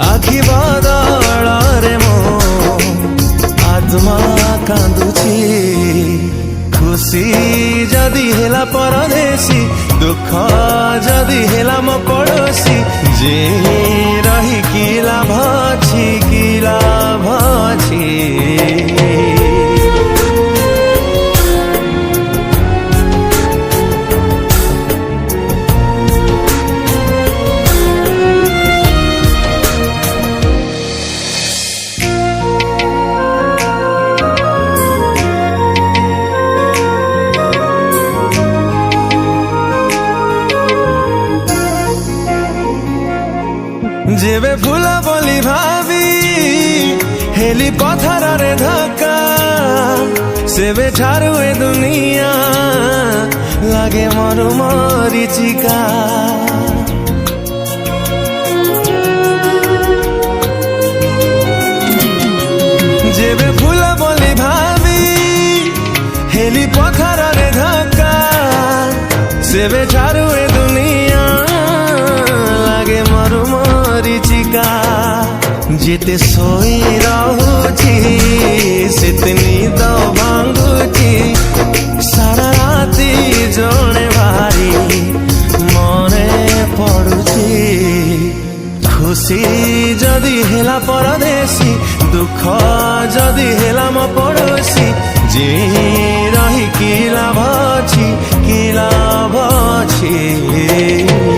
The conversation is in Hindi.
आखि बदଳରେ ମୋ आत्मा कांदुची खुशी जदि हेला परदेशी दुख जदि हेला मो पड़ोसी जे रही की लाभ अछि की लाभ अछि। जेबे फूल बोली भाभी हेली पथर रे धक्का सेबे ठारू ए दुनिया लागे मरु मरीचिका। जेबे फूल बोली भाभी हेली पथर रे धक्का सेबे ठारू ए दुनिया लागे मरु मरीचिका। जेते सोई रहुची सेते नींद भांगुची सारा राती जणे भारी मने पड़ुची खुशी जदि हेला परदेशी दुख जदि हेला मो पड़ोसी जे रही की लाभ अछि की लाभ अछि।